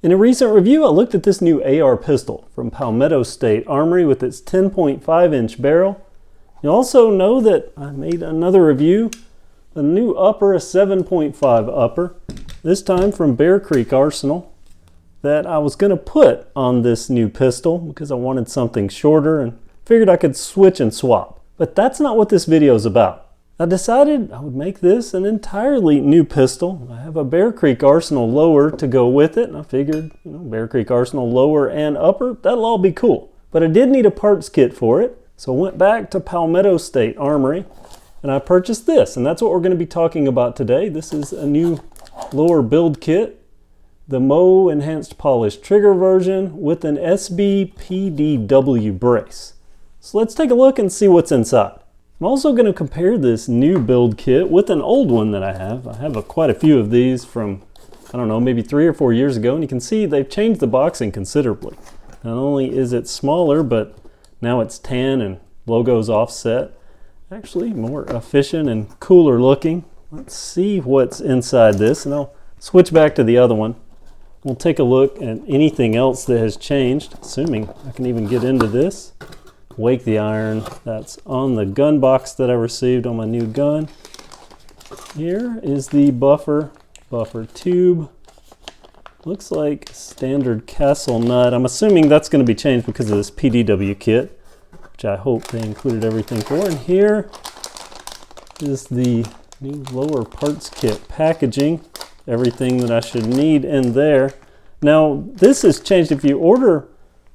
In a recent review, I looked at this new AR pistol from Palmetto State Armory with its 10.5-inch barrel. You also know that I made another review, the new upper, a 7.5 upper, this time from Bear Creek Arsenal, that I was going to put on this new pistol because I wanted something shorter and figured I could switch and swap. But that's not what this video is about. I decided I would make this an entirely new pistol. I have a Bear Creek Arsenal lower to go with it, and I figured, Bear Creek Arsenal lower and upper, that'll all be cool. But I did need a parts kit for it, so I went back to Palmetto State Armory, and I purchased this, and that's what we're going to be talking about today. This is a new lower build kit, the MOE Enhanced Polished Trigger version with an SD PDW brace. So let's take a look and see what's inside. I'm also going to compare this new build kit with an old one that I have. I have quite a few of these from, I don't know, maybe 3 or 4 years ago, and you can see they've changed the boxing considerably. Not only is it smaller, but now it's tan and logo's offset. Actually more efficient and cooler looking. Let's see what's inside this, and I'll switch back to the other one. We'll take a look at anything else that has changed, assuming I can even get into this. Wake the iron, that's on the gun box that I received on my new gun. Here is the buffer tube. Looks like standard castle nut. I'm assuming that's going to be changed because of this PDW kit, which I hope they included everything for. And here is the new lower parts kit packaging. Everything that I should need in there. Now, this has changed. If you order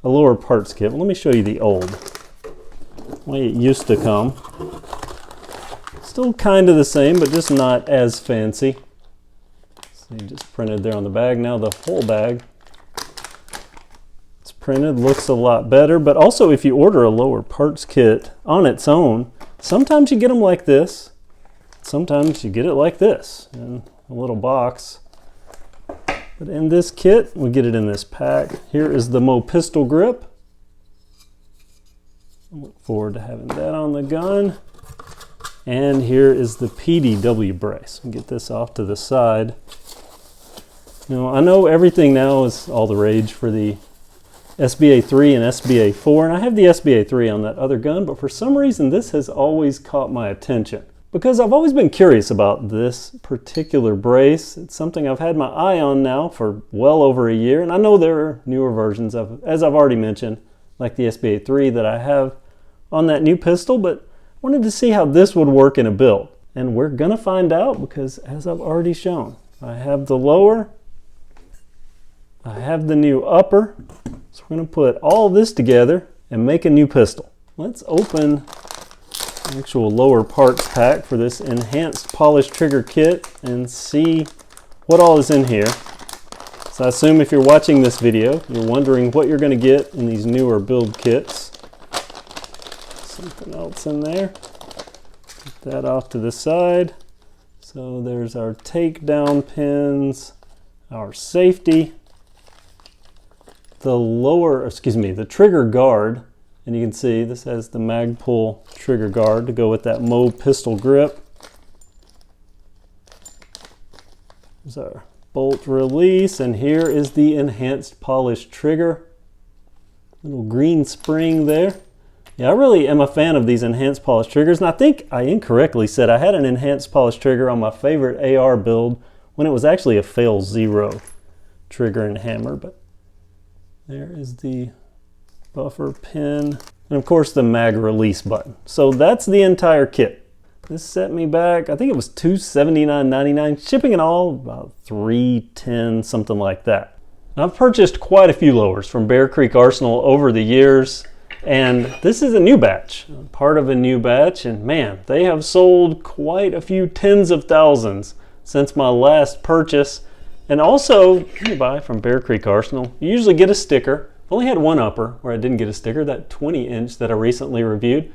a lower parts kit, well, let me show you the old way it used to come. Still kind of the same, but just not as fancy. See, just printed there on the bag. Now the whole bag, it's printed, looks a lot better. But also, if you order a lower parts kit on its own, sometimes you get them like this. Sometimes you get it like this in a little box. But in this kit, we get it in this pack. Here is the MOE pistol grip. I look forward to having that on the gun. And here is the PDW brace. I'll get this off to the side. Now, I know everything now is all the rage for the SBA-3 and SBA-4, and I have the SBA-3 on that other gun, but for some reason this has always caught my attention. Because I've always been curious about this particular brace. It's something I've had my eye on now for well over a year, and I know there are newer versions of it, as I've already mentioned, like the SBA-3 that I have on that new pistol, but I wanted to see how this would work in a build. And we're gonna find out because, as I've already shown, I have the lower, I have the new upper, so we're gonna put all this together and make a new pistol. Let's open the actual lower parts pack for this enhanced polished trigger kit and see what all is in here. So I assume if you're watching this video, you're wondering what you're going to get in these newer build kits. Something else in there. Put that off to the side. So there's our takedown pins, our safety, the trigger guard. And you can see this has the Magpul trigger guard to go with that MOE pistol grip. There's our bolt release, and here is the enhanced polished trigger. Little green spring there. Yeah, I really am a fan of these enhanced polished triggers, and I think I incorrectly said I had an enhanced polished trigger on my favorite AR build when it was actually a fail 0 trigger and hammer. But there is the buffer pin, and of course the mag release button. So that's the entire kit. This set me back, I think it was $279.99, shipping and all about $310, something like that. I've purchased quite a few lowers from Bear Creek Arsenal over the years, and this is a new batch, part of a new batch, and man, they have sold quite a few tens of thousands since my last purchase. And also, when you buy from Bear Creek Arsenal, you usually get a sticker. I've only had one upper where I didn't get a sticker, that 20-inch that I recently reviewed,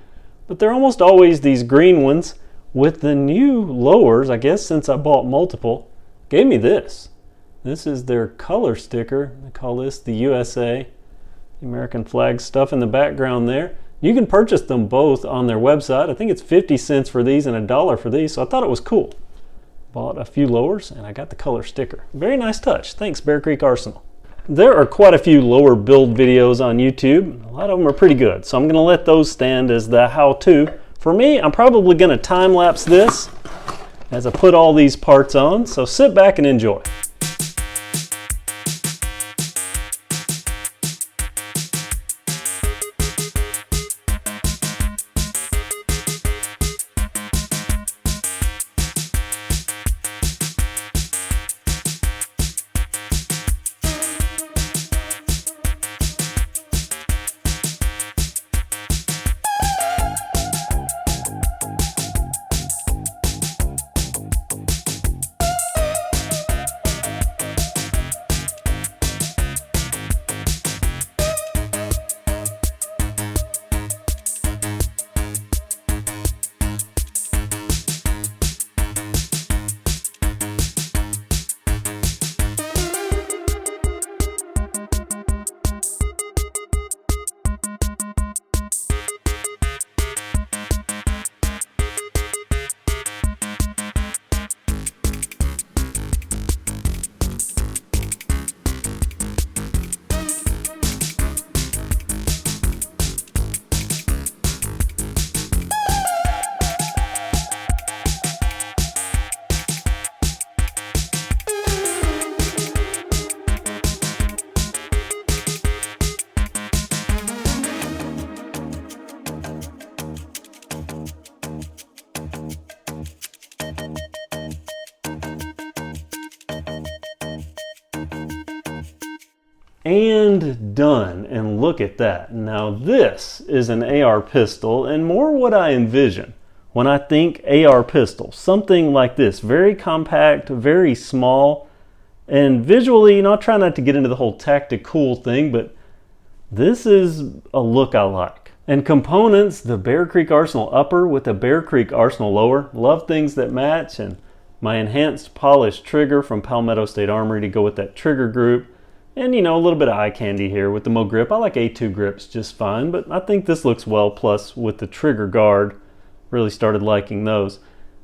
but they're almost always these green ones. With the new lowers, I guess since I bought multiple, gave me this. This is their color sticker. They call this the USA, the American flag stuff in the background there. You can purchase them both on their website. I think it's 50 cents for these and $1 for these, so I thought it was cool. Bought a few lowers and I got the color sticker. Very nice touch. Thanks, Bear Creek Arsenal. There are quite a few lower build videos on YouTube. A lot of them are pretty good, so I'm going to let those stand as the how-to. For me, I'm probably going to time-lapse this as I put all these parts on, so sit back and enjoy. And done, and look at that. Now this is an AR pistol, and more what I envision when I think AR pistol. Something like this, very compact, very small, and visually, I'll try not to get into the whole tactical thing, but this is a look I like. And components, the Bear Creek Arsenal upper with the Bear Creek Arsenal lower. Love things that match, and my enhanced polished trigger from Palmetto State Armory to go with that trigger group. And a little bit of eye candy here with the MOE grip. I like A2 grips just fine, but I think this looks well, plus with the trigger guard, really started liking those.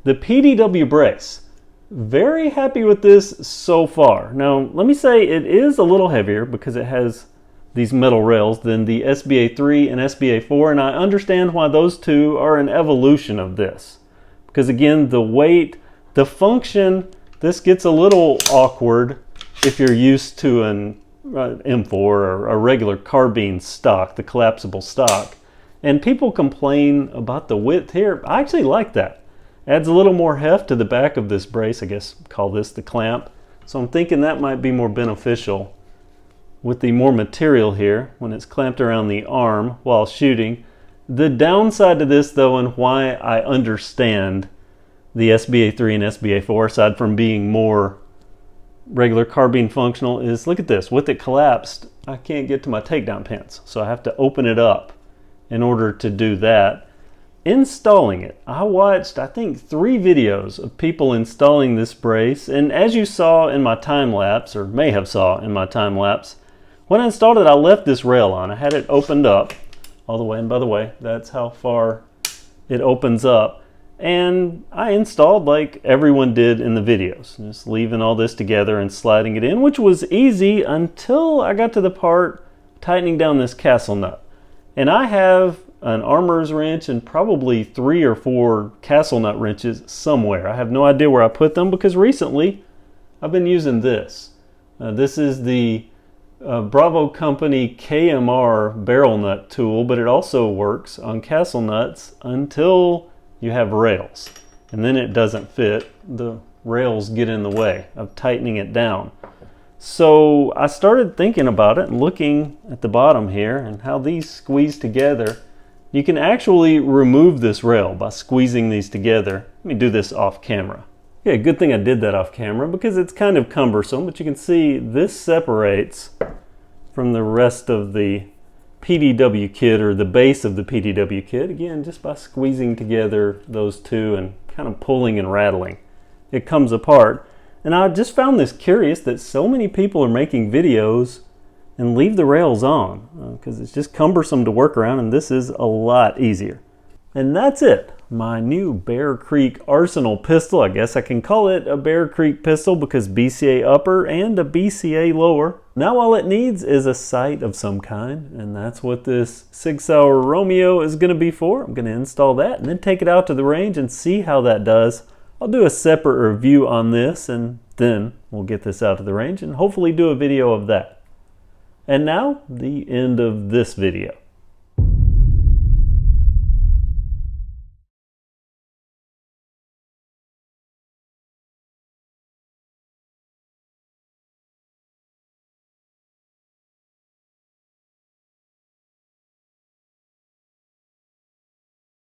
The PDW brace, very happy with this so far. Now, let me say it is a little heavier because it has these metal rails than the SBA-3 and SBA-4, and I understand why those two are an evolution of this. Because again, the weight, the function, this gets a little awkward if you're used to an M4 or a regular carbine stock, the collapsible stock. And people complain about the width here. I actually like that. Adds a little more heft to the back of this brace. I guess call this the clamp. So I'm thinking that might be more beneficial with the more material here when it's clamped around the arm while shooting. The downside to this though, and why I understand the SBA-3 and SBA-4, aside from being more regular carbine functional, is look at this. With it collapsed, I can't get to my takedown pins, so I have to open it up in order to do that. Installing it, I watched I think 3 videos of people installing this brace, and as you saw in my time lapse, or may have saw in my time lapse, when I installed it I left this rail on. I had it opened up all the way, and by the way, that's how far it opens up. And I installed like everyone did in the videos, just leaving all this together and sliding it in, which was easy until I got to the part tightening down this castle nut. And I have an armorer's wrench and probably 3 or 4 castle nut wrenches somewhere. I have no idea where I put them because recently I've been using this. This is the Bravo Company KMR barrel nut tool, but it also works on castle nuts until you have rails, and then it doesn't fit. The rails get in the way of tightening it down. So I started thinking about it and looking at the bottom here and how these squeeze together. You can actually remove this rail by squeezing these together. Let me do this off camera. Yeah, good thing I did that off camera because it's kind of cumbersome, but you can see this separates from the rest of the PDW kit, or the base of the PDW kit, again just by squeezing together those two and kind of pulling and rattling. It comes apart. And I just found this curious that so many people are making videos and leave the rails on because it's just cumbersome to work around, and this is a lot easier. And that's it. My new Bear Creek Arsenal pistol. I guess I can call it a Bear Creek pistol because BCA upper and a BCA lower. Now all it needs is a sight of some kind, and that's what this Sig Sauer Romeo is going to be for. I'm going to install that and then take it out to the range and see how that does. I'll do a separate review on this, and then we'll get this out to the range and hopefully do a video of that. And now, the end of this video.